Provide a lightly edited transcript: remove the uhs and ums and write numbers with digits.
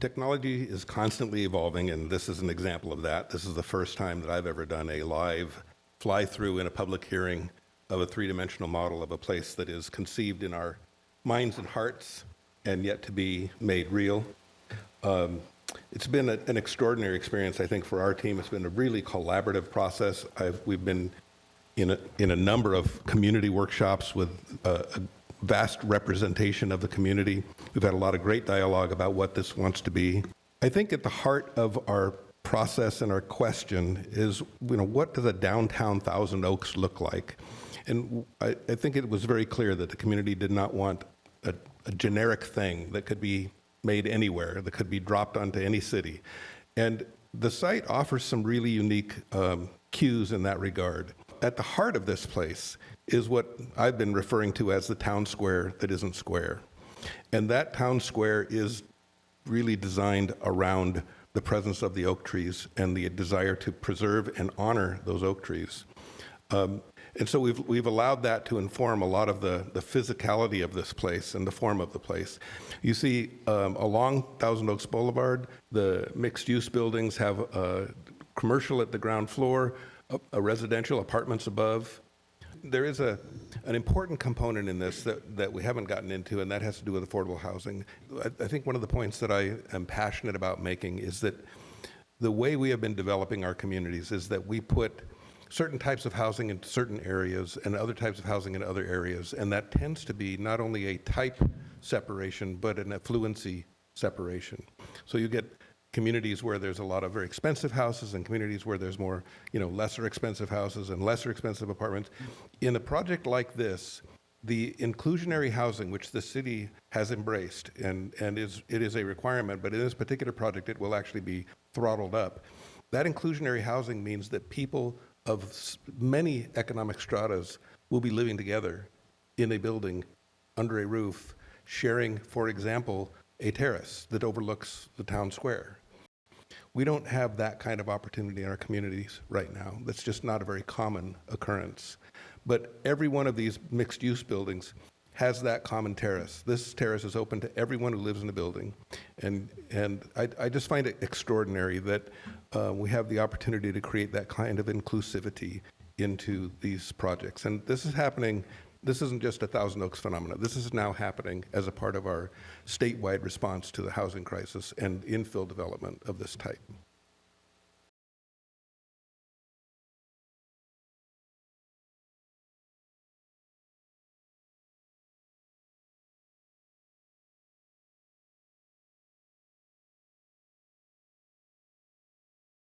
Technology is constantly evolving, and this is an example of that. This is the first time that I've ever done a live fly-through in a public hearing of a three-dimensional model of a place that is conceived in our minds and hearts and yet to be made real. It's been an extraordinary experience, I think, for our team. It's been a really collaborative process. We've been in a number of community workshops with a vast representation of the community. We've had a lot of great dialogue about what this wants to be. I think at the heart of our process and our question is, what does a downtown Thousand Oaks look like? And I think it was very clear that the community did not want a generic thing that could be made anywhere, that could be dropped onto any city. And the site offers some really unique cues in that regard. At the heart of this place is what I've been referring to as the town square that isn't square. And that town square is really designed around the presence of the oak trees and the desire to preserve and honor those oak trees. And so we've allowed that to inform a lot of the physicality of this place and the form of the place. You see, along Thousand Oaks Boulevard, the mixed-use buildings have a commercial at the ground floor, a residential, apartments above. There is an important component in this that we haven't gotten into, and that has to do with affordable housing. I think one of the points that I am passionate about making is that the way we have been developing our communities is that we put certain types of housing in certain areas and other types of housing in other areas, and that tends to be not only a type separation, but an affluency separation. So you get communities where there's a lot of very expensive houses and communities where there's more, lesser expensive houses and lesser expensive apartments. In a project like this, the inclusionary housing, which the city has embraced, and it is a requirement, but in this particular project, it will actually be throttled up. That inclusionary housing means that people of many economic stratas will be living together in a building under a roof, sharing, for example, a terrace that overlooks the town square. We don't have that kind of opportunity in our communities right now. That's just not a very common occurrence. But every one of these mixed-use buildings has that common terrace. This terrace is open to everyone who lives in the building. And I just find it extraordinary that we have the opportunity to create that kind of inclusivity into these projects. And this is happening. This isn't just a Thousand Oaks phenomenon. This is now happening as a part of our statewide response to the housing crisis and infill development of this type.